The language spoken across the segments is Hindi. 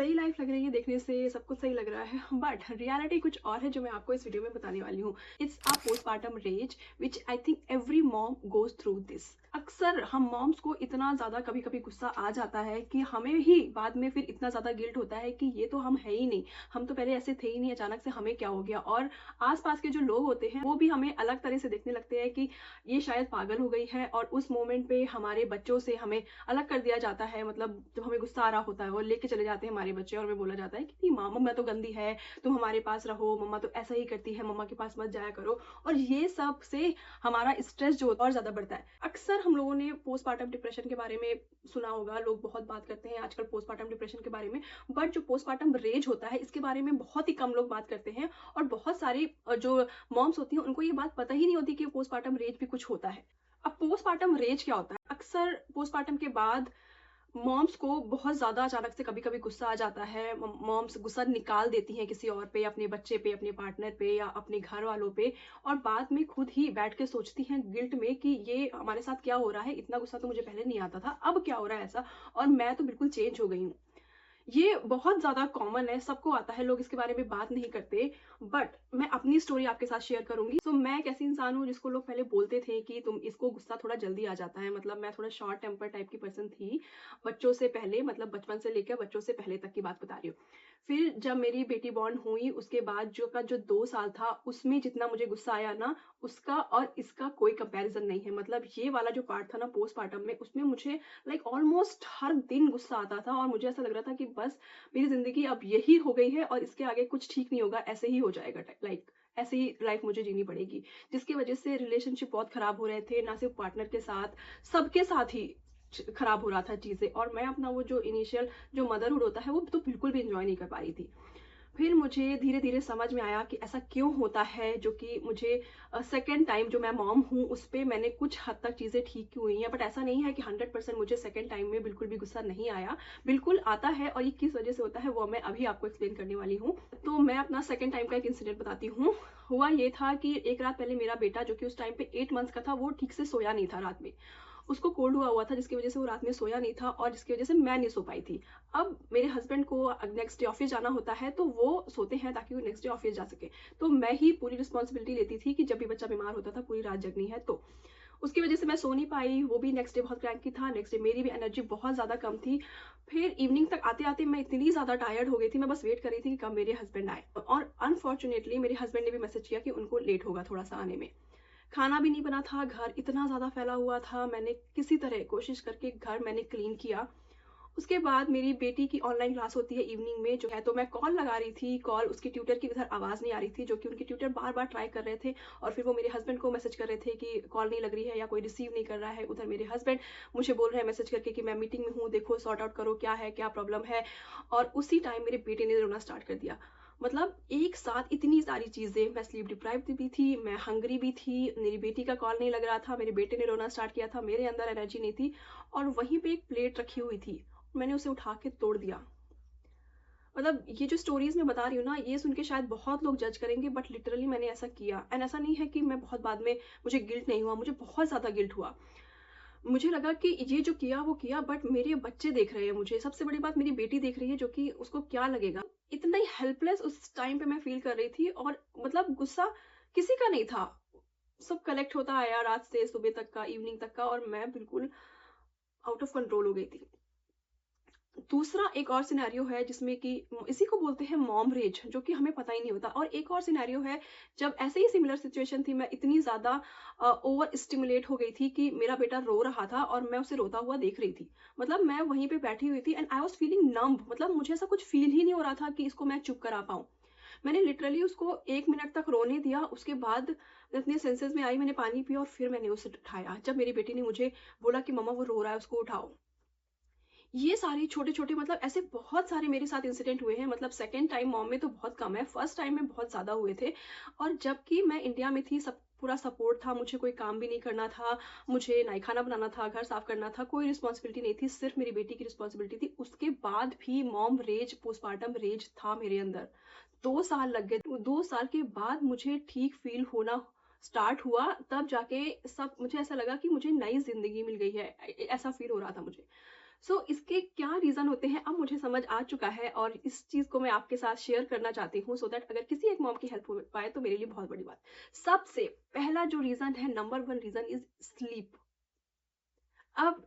सही लाइफ लग रही है, देखने से सब कुछ सही लग रहा है, बट रियलिटी कुछ और है जो मैं आपको इस वीडियो में बताने वाली हूँ। It's a postpartum rage which I think every mom goes through this. अक्सर हम मॉम्स को इतना ज़्यादा कभी कभी गुस्सा आ जाता है कि हमें ही बाद में फिर इतना ज़्यादा गिल्ट होता है कि ये तो हम है ही नहीं, हम तो पहले ऐसे थे ही नहीं, अचानक से हमें क्या हो गया। और आसपास के जो लोग होते हैं वो भी हमें अलग तरह से देखने लगते हैं कि ये शायद पागल हो गई है। और उस मोमेंट पे हमारे बच्चों से हमें अलग कर दिया जाता है। मतलब जब हमें गुस्सा आ रहा होता है वो लेके चले जाते हैं हमारे बच्चे और हमें बोला जाता है कि नहीं माँ, मम्मा तो गंदी है, तुम हमारे पास रहो, मम्मा तो ऐसा ही करती है, मम्मा के पास मत जाया करो। और ये सब से हमारा स्ट्रेस जो और ज्यादा बढ़ता है। अक्सर हम लोगों ने पोस्टपार्टम डिप्रेशन के बारे में सुना होगा, लोग बहुत बात करते हैं आजकल पोस्टपार्टम डिप्रेशन के बारे में। बट जो पोस्टपार्टम रेज होता है इसके बारे में बहुत ही कम लोग बात करते हैं। और बहुत सारी जो मॉम्स होती हैं उनको ये बात पता ही नहीं होती कि पोस्टपार्टम रेज भी कुछ होता है। अब पोस्टपार्टम रेज क्या होता है? अक्सर पोस्टपार्टम के बाद मॉम्स को बहुत ज़्यादा अचानक से कभी-कभी गुस्सा आ जाता है। मॉम्स गुस्सा निकाल देती हैं किसी और पे, अपने बच्चे पे, अपने पार्टनर पे या अपने घर वालों पे। और बाद में खुद ही बैठ के सोचती हैं गिल्ट में कि ये हमारे साथ क्या हो रहा है? इतना गुस्सा तो मुझे पहले नहीं आता था, अब क्या हो रहा है ऐसा? और मैं तो बिल्कुल चेंज हो गई हूँ। ये बहुत ज़्यादा कॉमन है, सबको आता है, लोग इसके बारे में बात नहीं करते। बट मैं अपनी स्टोरी आपके साथ शेयर करूँगी। सो मैं एक ऐसी इंसान हूँ जिसको लोग पहले बोलते थे कि तुम इसको गुस्सा थोड़ा जल्दी आ जाता है। मतलब मैं थोड़ा शॉर्ट टेम्पर टाइप की पर्सन थी, बच्चों से पहले, मतलब बचपन से लेकर बच्चों से पहले तक की बात बता रही हूँ। फिर जब मेरी बेटी बॉर्न हुई उसके बाद जो 2 साल था उसमें जितना मुझे गुस्सा आया ना, उसका और इसका कोई कंपैरिज़न नहीं है। मतलब ये वाला जो पार्ट था ना पोस्टपार्टम में, उसमें मुझे लाइक ऑलमोस्ट हर दिन गुस्सा आता था और मुझे ऐसा लग रहा था कि बस मेरी ज़िंदगी अब यही हो गई है और इसके आगे कुछ ठीक नहीं होगा, ऐसे ही हो जाएगा लाइक ऐसे ही लाइफ मुझे जीनी पड़ेगी। जिसकी वजह से रिलेशनशिप बहुत खराब हो रहे थे, ना सिर्फ पार्टनर के साथ, सबके साथ ही खराब हो रहा था चीज़ें। और मैं अपना वो जो इनिशियल जो मदरहुड होता है वो तो बिल्कुल भी इंजॉय नहीं कर पा रही थी। फिर मुझे धीरे-धीरे समझ में आया कि ऐसा क्यों होता है, जो कि मुझे सेकंड टाइम जो मैं मॉम हूँ उस पे मैंने कुछ हद तक चीज़ें ठीक की हुई हैं। बट ऐसा नहीं है कि 100% मुझे सेकंड टाइम में बिल्कुल भी गुस्सा नहीं आया। बिल्कुल आता है और ये किस वजह से होता है वो मैं अभी आपको एक्सप्लेन करने वाली हूँ। तो मैं अपना सेकंड टाइम का एक इंसिडेंट बताती हूँ। हुआ ये था कि एक रात पहले मेरा बेटा जो कि उस टाइम पे 8 मंथ्स का था वो ठीक से सोया नहीं था रात में। उसको कोल्ड हुआ था जिसकी वजह से वो रात में सोया नहीं था और जिसकी वजह से मैं नहीं सो पाई थी। अब मेरे हस्बैंड को नेक्स्ट डे ऑफिस जाना होता है तो वो सोते हैं ताकि वो नेक्स्ट डे ऑफिस जा सके। तो मैं ही पूरी रिस्पॉन्सिबिलिटी लेती थी कि जब भी बच्चा बीमार होता था पूरी रात जगनी है तो। उसकी वजह से मैं सो नहीं पाई, वो भी नेक्स्ट डे बहुत क्रैंकी था, नेक्स्ट डे मेरी भी एनर्जी बहुत ज़्यादा कम थी। फिर इवनिंग तक आते-आते मैं इतनी ज़्यादा टायर्ड हो गई थी, मैं बस वेट कर रही थी कि कब मेरे हस्बैंड आए। और अनफॉर्च्युनेटली मेरे हस्बैंड ने भी मैसेज किया कि उनको लेट होगा थोड़ा-सा आने में। खाना भी नहीं बना था, घर इतना ज़्यादा फैला हुआ था, मैंने किसी तरह कोशिश करके घर मैंने क्लीन किया। उसके बाद मेरी बेटी की ऑनलाइन क्लास होती है इवनिंग में जो है, तो मैं कॉल लगा रही थी, कॉल उसके ट्यूटर की उधर आवाज़ नहीं आ रही थी, जो कि उनके ट्यूटर बार-बार ट्राई कर रहे थे। और फिर वो मेरे हस्बैंड को मैसेज कर रहे थे कि कॉल नहीं लग रही है या कोई रिसीव नहीं कर रहा है। उधर मेरे हस्बैंड मुझे बोल रहे हैं मैसेज करके कि मैं मीटिंग में हूँ, देखो सॉर्ट आउट करो क्या है, क्या प्रॉब्लम है। और उसी टाइम मेरे बेटे ने रोना स्टार्ट कर दिया। मतलब एक साथ इतनी सारी चीज़ें, मैं स्लीप डिप्राइव्ड भी थी, मैं हंग्री भी थी, मेरी बेटी का कॉल नहीं लग रहा था, मेरे बेटे ने रोना स्टार्ट किया था, मेरे अंदर एनर्जी नहीं थी। और वहीं पे एक प्लेट रखी हुई थी, मैंने उसे उठा के तोड़ दिया। मतलब ये जो स्टोरीज़ मैं बता रही हूँ ना, ये सुन के शायद बहुत लोग जज करेंगे बट लिटरली मैंने ऐसा किया। एंड ऐसा नहीं है कि मैं बहुत बाद में मुझे गिल्ट नहीं हुआ, मुझे बहुत ज़्यादा गिल्ट हुआ। मुझे लगा कि ये जो किया वो किया, बट मेरे बच्चे देख रहे हैं मुझे, सबसे बड़ी बात मेरी बेटी देख रही है जो कि उसको क्या लगेगा। इतना ही हेल्पलेस उस टाइम पे मैं फील कर रही थी। और मतलब गुस्सा किसी का नहीं था, सब कलेक्ट होता आया रात से सुबह तक का, इवनिंग तक का, और मैं बिल्कुल आउट ऑफ कंट्रोल हो गई थी। दूसरा एक और सिनेरियो है जिसमें कि इसी को बोलते हैं मॉम रेज, जो कि हमें पता ही नहीं होता। और एक और सिनेरियो है जब ऐसे ही सिमिलर सिचुएशन थी, मैं इतनी ज़्यादा ओवर स्टिमुलेट हो गई थी कि मेरा बेटा रो रहा था और मैं उसे रोता हुआ देख रही थी। मतलब मैं वहीं पे बैठी हुई थी एंड आई वाज़ फीलिंग नंब, मतलब मुझे ऐसा कुछ फील ही नहीं हो रहा था कि इसको मैं चुप करा पाऊँ। मैंने लिटरली उसको 1 मिनट तक रोने दिया, उसके बाद मैं अपने सेंसेस में आई, मैंने पानी पिया और फिर मैंने उसे उठाया। जब मेरी बेटी ने मुझे बोला कि मम्मा वो रो रहा है उसको उठाओ। ये सारे छोटे-छोटे, मतलब ऐसे बहुत सारे मेरे साथ इंसिडेंट हुए हैं। मतलब सेकंड टाइम मॉम में तो बहुत कम है, फर्स्ट टाइम में बहुत ज़्यादा हुए थे। और जबकि मैं इंडिया में थी, सब पूरा सपोर्ट था, मुझे कोई काम भी नहीं करना था, मुझे ना ही खाना बनाना था, घर साफ करना था, कोई रिस्पॉन्सिबिलिटी नहीं थी, सिर्फ मेरी बेटी की रिस्पॉन्सिबिलिटी थी। उसके बाद भी मॉम रेज, पोस्टपार्टम रेज था मेरे अंदर। 2 साल लग गए। 2 साल के बाद मुझे ठीक फ़ील होना स्टार्ट हुआ, तब जाके सब मुझे ऐसा लगा कि मुझे नई ज़िंदगी मिल गई है। ऐसा फ़ील हो रहा था मुझे। सो इसके क्या रीज़न होते हैं अब मुझे समझ आ चुका है, और इस चीज़ को मैं आपके साथ शेयर करना चाहती हूँ, सो दैट अगर किसी एक मॉम की हेल्प हो पाए तो मेरे लिए बहुत बड़ी बात। सबसे पहला जो रीज़न है, नंबर 1 रीज़न इज़ स्लीप। अब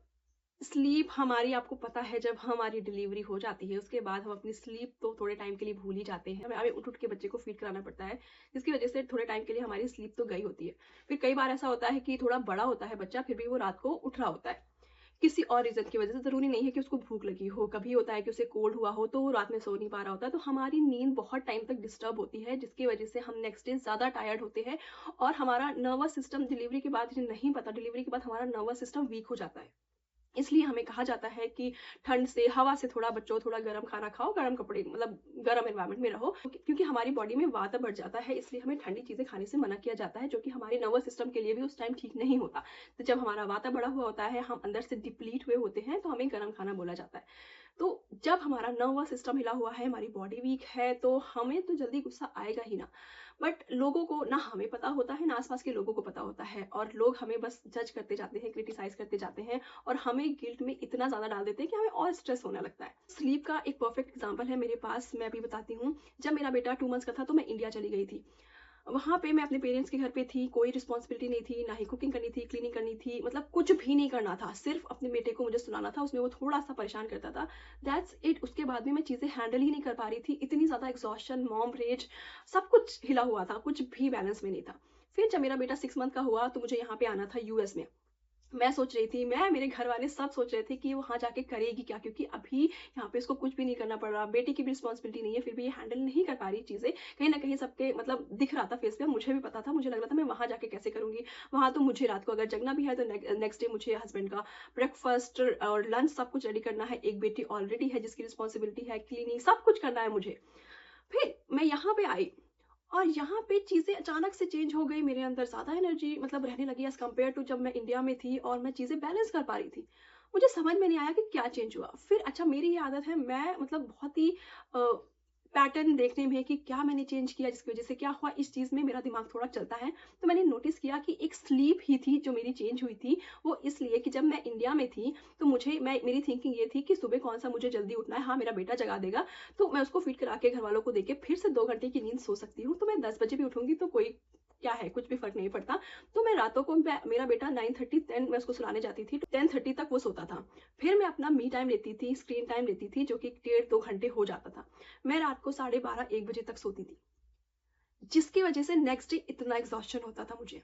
स्लीप हमारी, आपको पता है, जब हमारी डिलीवरी हो जाती है उसके बाद हम अपनी स्लीप तो थोड़े टाइम के लिए भूल ही जाते हैं। हमें उठ-उठ के बच्चे को फीड कराना पड़ता है, जिसकी वज़ह से थोड़े टाइम के लिए हमारी स्लीप तो गई होती है। फिर कई बार ऐसा होता है कि थोड़ा बड़ा होता है बच्चा, फिर भी वो रात को उठ रहा होता है। किसी और रीज़न की वज़ह से, ज़रूरी नहीं है कि उसको भूख लगी हो, कभी होता है कि उसे कोल्ड हुआ हो तो वो रात में सो नहीं पा रहा होता है, तो हमारी नींद बहुत टाइम तक डिस्टर्ब होती है, जिसकी वज़ह से हम नेक्स्ट डे ज़्यादा टायर्ड होते हैं, और हमारा नर्वस सिस्टम डिलीवरी के बाद, मुझे नहीं पता, डिलीवरी के बाद हमारा नर्वस सिस्टम वीक हो जाता है। इसलिए हमें कहा जाता है कि ठंड से, हवा से थोड़ा बचो, थोड़ा गर्म खाना खाओ, गर्म कपड़े, मतलब गर्म एनवायरनमेंट में रहो, क्योंकि हमारी बॉडी में वात बढ़ जाता है, इसलिए हमें ठंडी चीज़ें खाने से मना किया जाता है, जो कि हमारे नर्वस सिस्टम के लिए भी उस टाइम ठीक नहीं होता। तो जब हमारा वाता बढ़ा हुआ होता है, हम अंदर से डिप्लीट हुए होते हैं, तो हमें गर्म खाना बोला जाता है। तो जब हमारा नर्वस सिस्टम हिला हुआ है, हमारी बॉडी वीक है, तो हमें तो जल्दी गुस्सा आएगा ही ना। बट लोगों को ना हमें पता होता है, ना आस-पास के लोगों को पता होता है, और लोग हमें बस जज करते जाते हैं, क्रिटिसाइज़ करते जाते हैं, और हमें गिल्ट में इतना ज़्यादा डाल देते हैं कि हमें और स्ट्रेस होने लगता है। स्लीप का एक परफेक्ट एग्जांपल है मेरे पास, मैं अभी बताती हूँ। जब मेरा बेटा 2 मंथ्स का था तो मैं इंडिया चली गई थी। वहाँ पे मैं अपने पेरेंट्स के घर पे थी, कोई रिस्पॉन्सिबिलिटी नहीं थी, ना ही कुकिंग करनी थी, क्लीनिंग करनी थी, मतलब कुछ भी नहीं करना था। सिर्फ़ अपने बेटे को मुझे सुलाना था, उसमें वो थोड़ा-सा परेशान करता था, दैट्स इट। उसके बाद भी मैं चीज़ें हैंडल ही नहीं कर पा रही थी, इतनी ज़्यादा एग्ज़ॉशन, मॉम रेज, सब कुछ हिला हुआ था, कुछ भी बैलेंस में नहीं था। फिर जब मेरा बेटा 6 मंथ का हुआ तो मुझे यहाँ पे आना था यूएस में। मैं सोच रही थी, मेरे घरवाले सब सोच रहे थे कि वहाँ जाके करेगी क्या? क्योंकि अभी यहाँ पे इसको कुछ भी नहीं करना पड़ रहा, बेटे की भी रिस्पॉन्सिबिलिटी नहीं है, फिर भी ये हैंडल नहीं कर पा रही चीज़ें। कहीं न कहीं सबके मतलब दिख रहा था फेस पे, मुझे भी पता था, मुझे लग रहा था मैं वहाँ जाके कैसे करूँगी? वहाँ तो मुझे रात को अगर जगना भी है तो नेक्स्ट डे मुझे हस्बैंड का ब्रेकफ़ास्ट और लंच सब कुछ रेडी करना है। एक बेटी ऑलरेडी है जिसकी रिस्पॉन्सिबिलिटी है, क्लीनिंग सब कुछ करना है मुझे। फिर मैं यहाँ पे आई, और यहाँ पे चीज़ें अचानक से चेंज हो गई, मेरे अंदर ज़्यादा एनर्जी मतलब रहने लगी एज़ कम्पेयर टू जब मैं इंडिया में थी और मैं चीज़ें बैलेंस कर पा रही थी। मुझे समझ में नहीं आया कि क्या चेंज हुआ। फिर अच्छा, मेरी ये आदत है, मैं मतलब बहुत ही अ, पैटर्न देखने में कि क्या मैंने चेंज किया जिसकी वज़ह से क्या हुआ, इस चीज़ में मेरा दिमाग थोड़ा चलता है। तो मैंने नोटिस किया कि एक स्लीप ही थी जो मेरी चेंज हुई थी। वो इसलिए कि जब मैं इंडिया में थी तो मेरी थिंकिंग ये थी कि सुबह कौन-सा मुझे जल्दी उठना है, हाँ, मेरा बेटा जगा देगा, तो मैं उसको फीड करा के घरवालों को देके फिर से 2 घंटे की नींद सो सकती हूँ, तो मैं 10 बजे भी उठूँगी तो कोई क्या है, कुछ भी फ़र्क नहीं पड़ता। तो मैं रातों को मेरा बेटा 9:30 10 मैं उसको सुलाने जाती थी, तो 10:30 तक वो सोता था। फिर मैं अपना मी टाइम लेती थी, स्क्रीन टाइम लेती थी, जो कि डेढ़ 2 घंटे हो जाता था। मैं रात को 12:30 1 बजे तक सोती थी, जिसकी वज़ह से नेक्स्ट डे इतना एग्ज़ॉस्शन होता था मुझे।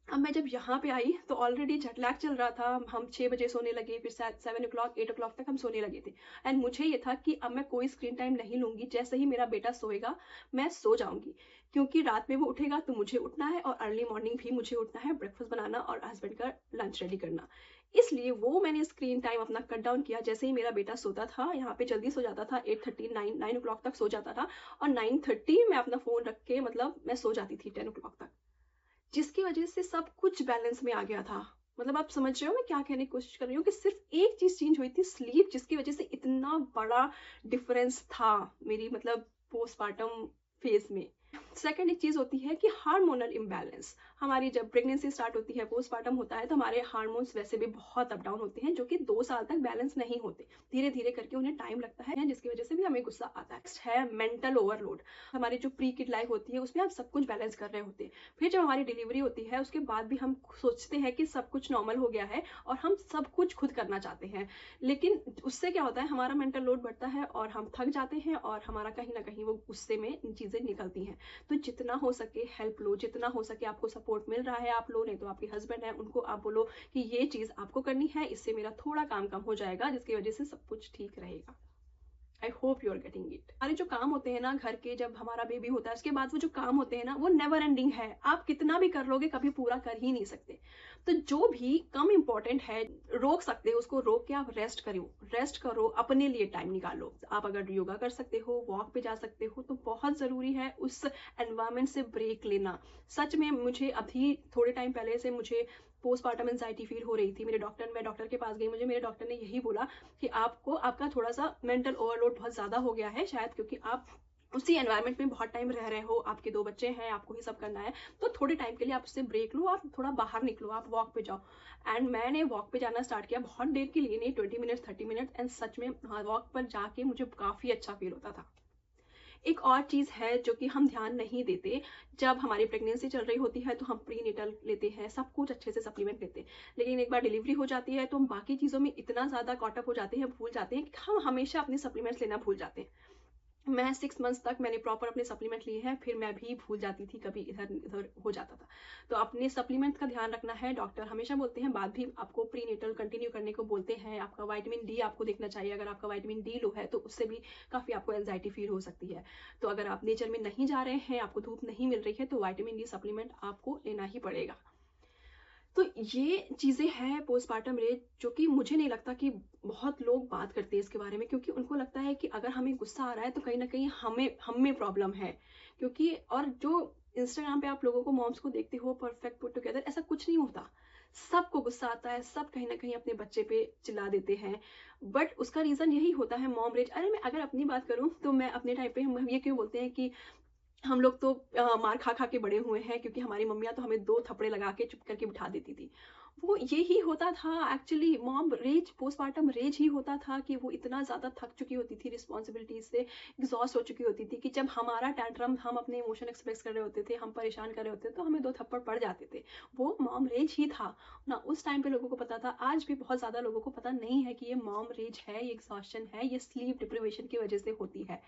अब मैं जब यहाँ पे आई तो ऑलरेडी जेट लैग चल रहा था, हम 6 बजे सोने लगे, फिर 7 o'clock 8 o'clock तक हम सोने लगे थे, एंड मुझे ये था कि अब मैं कोई स्क्रीन टाइम नहीं लूँगी, जैसे ही मेरा बेटा सोएगा मैं सो जाऊँगी, क्योंकि रात में वो उठेगा तो मुझे उठना है, और अर्ली मॉर्निंग भी मुझे उठना है, ब्रेकफास्ट बनाना और हस्बैंड का लंच रेडी करना। इसलिए वो मैंने स्क्रीन टाइम अपना कट डाउन किया। जैसे ही मेरा बेटा सोता था, यहाँ पे जल्दी सो जाता था, 8:30 9 o'clock तक सो जाता था, और 9:30 मैं अपना फ़ोन रख के मतलब मैं सो जाती थी 10 o'clock तक। जिसकी वजह से सब कुछ बैलेंस में आ गया था। मतलब आप समझ रहे हो मैं क्या कहने की कोशिश कर रही हूँ, कि सिर्फ़ एक चीज़ चेंज हुई थी, स्लीप, जिसकी वजह से इतना बड़ा डिफ़रेंस था मेरी मतलब पोस्टपार्टम फ़ेज़ में। सेकंड एक चीज़ होती है कि हार्मोनल इम्बैलेंस। हमारी जब प्रेगनेंसी स्टार्ट होती है, पोस्टपार्टम होता है, तो हमारे हार्मोन्स वैसे भी बहुत अप डाउन होते हैं, जो कि 2 साल तक बैलेंस नहीं होते। धीरे-धीरे करके उन्हें टाइम लगता है, जिसकी वजह से भी हमें गुस्सा आता है। नेक्स्ट है मेंटल ओवरलोड। हमारी जो प्री किड लाइफ़ होती है, उसमें हम सब कुछ बैलेंस कर रहे होते हैं। फिर जब हमारी डिलीवरी होती है, उसके बाद भी हम सोचते हैं कि सब कुछ नॉर्मल हो गया है और हम सब कुछ खुद करना चाहते हैं। लेकिन उससे क्या होता है, हमारा मेंटल लोड बढ़ता है और हम थक जाते हैं, और हमारा कहीं न कहीं वो गुस्से में चीज़ें निकलती हैं। तो जितना हो सके हेल्प लो, जितना हो सके आपको सपोर्ट मिल रहा है आप लो, नहीं तो आपके हस्बैंड हैं उनको आप बोलो कि ये चीज़ आपको करनी है, इससे मेरा थोड़ा काम कम हो जाएगा, जिसकी वजह से सब कुछ ठीक रहेगा। I hope you are getting it. हमारे जो काम होते हैं ना घर के, जब हमारा बेबी होता है उसके बाद वो जो काम होते हैं ना, वो नेवर एंडिंग है। आप कितना भी कर लोगे, कभी पूरा कर ही नहीं सकते। तो जो भी कम इम्पोर्टेंट है, रोक सकते हो उसको, रोक के आप रेस्ट करो, अपने लिए टाइम निकालो। आप अगर योगा कर सकते हो, वॉक पे जा सकते हो, तो बहुत ज़रूरी है उस एनवायरनमेंट से ब्रेक लेना। सच में मुझे अभी थोड़े टाइम पहले से मुझे पोस्टपार्टम एंजाइटी फील हो रही थी। मैं डॉक्टर के पास गई, मुझे मेरे डॉक्टर ने यही बोला कि आपका थोड़ा-सा मेंटल ओवरलोड बहुत ज़्यादा हो गया है शायद, क्योंकि आप उसी एनवायरनमेंट में बहुत टाइम रह रहे हो, आपके 2 बच्चे हैं, आपको ही सब करना है, तो थोड़े टाइम के लिए आप उससे ब्रेक लो, आप थोड़ा बाहर निकलो, आप वॉक पे जाओ। एंड मैंने वॉक पे जाना स्टार्ट किया, बहुत देर के लिए नहीं, 20 मिनट्स 30 मिनट्स, एंड सच में हाँ, वॉक पर जाके मुझे काफ़ी अच्छा फ़ील होता था। एक और चीज़ है जो कि हम ध्यान नहीं देते, जब हमारी प्रेगनेंसी चल रही होती है तो हम प्रीनेटल लेते हैं, सब कुछ अच्छे से सप्लीमेंट लेते हैं, लेकिन एक बार डिलीवरी हो जाती है तो हम बाकी चीज़ों में इतना ज़्यादा कॉट अप हो जाते हैं, भूल जाते हैं कि हम हमेशा अपने सप्लीमेंट्स लेना भूल जाते हैं। मैं 6 मंथ्स तक मैंने प्रॉपर अपने सप्लीमेंट लिए हैं, फिर मैं भी भूल जाती थी, कभी इधर-उधर हो जाता था। तो अपने सप्लीमेंट का ध्यान रखना है, डॉक्टर हमेशा बोलते हैं, बाद भी आपको प्रीनेटल कंटिन्यू करने को बोलते हैं। आपका विटामिन डी आपको देखना चाहिए, अगर आपका विटामिन डी लो है तो उससे भी काफ़ी आपको एंग्जायटी फील हो सकती है। तो अगर आप नेचर में नहीं जा रहे हैं, आपको धूप नहीं मिल रही है, तो विटामिन डी सप्लीमेंट आपको लेना ही पड़ेगा। तो ये चीज़ें हैं पोस्टपार्टम रेज, जो कि मुझे नहीं लगता कि बहुत लोग बात करते हैं इसके बारे में, क्योंकि उनको लगता है कि अगर हमें गुस्सा आ रहा है तो कहीं न कहीं हमें हम में प्रॉब्लम है। क्योंकि और जो इंस्टाग्राम पे आप लोगों को मॉम्स को देखते हो परफेक्ट पुट टुगेदर, ऐसा कुछ नहीं होता। सबको गुस्सा आता है, सब कहीं न कहीं अपने बच्चे पे चिल्ला देते हैं। बट उसका रीज़न यही होता है मॉम रेज। अरे मैं अगर अपनी बात करूँ तो मैं अपने टाइम पे हम ये क्यों बोलते हैं कि हम लोग तो मार खा-खा के बड़े हुए हैं, क्योंकि हमारी मम्मियाँ तो हमें 2 थप्पड़े लगा के चुप करके बिठा देती थी। वो यही होता था actually, mom rage, postpartum rage ही होता था कि वो इतना ज़्यादा थक चुकी होती थी रिस्पॉन्सिबिलिटीज़ से, एग्ज़ॉस्ट हो चुकी होती थी कि जब हमारा टैंट्रम, हम अपने इमोशन एक्सप्रेस कर रहे होते थे, हम परेशान कर रहे होते थे, तो हमें 2 थप्पड़ पड़ जाते थे। वो मॉम रेज ही था ना, उस टाइम पे लोगों को पता था। आज भी बहुत ज़्यादा लोगों को पता नहीं है कि ये मॉम रेज है, ये एग्ज़ॉस्शन है, ये स्लीप डिप्रिवेशन की वज़ह से होती है।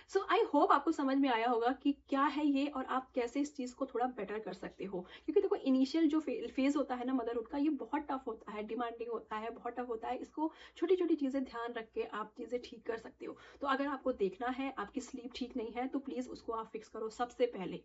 सो आई होप आपको समझ में आया होगा कि क्या है ये और आप कैसे इस चीज़ को थोड़ा बेटर कर सकते हो। क्योंकि देखो, इनिशियल जो फेज़ होता है ना मदरहुड का, ये बहुत टफ होता है, डिमांडिंग होता है, बहुत टफ होता है। इसको छोटी-छोटी चीज़ें ध्यान रख के आप चीज़ें ठीक कर सकते हो। तो अगर आपको देखना है आपकी स्लीप ठीक नहीं है, तो प्लीज़ उसको आप फिक्स करो सबसे पहले।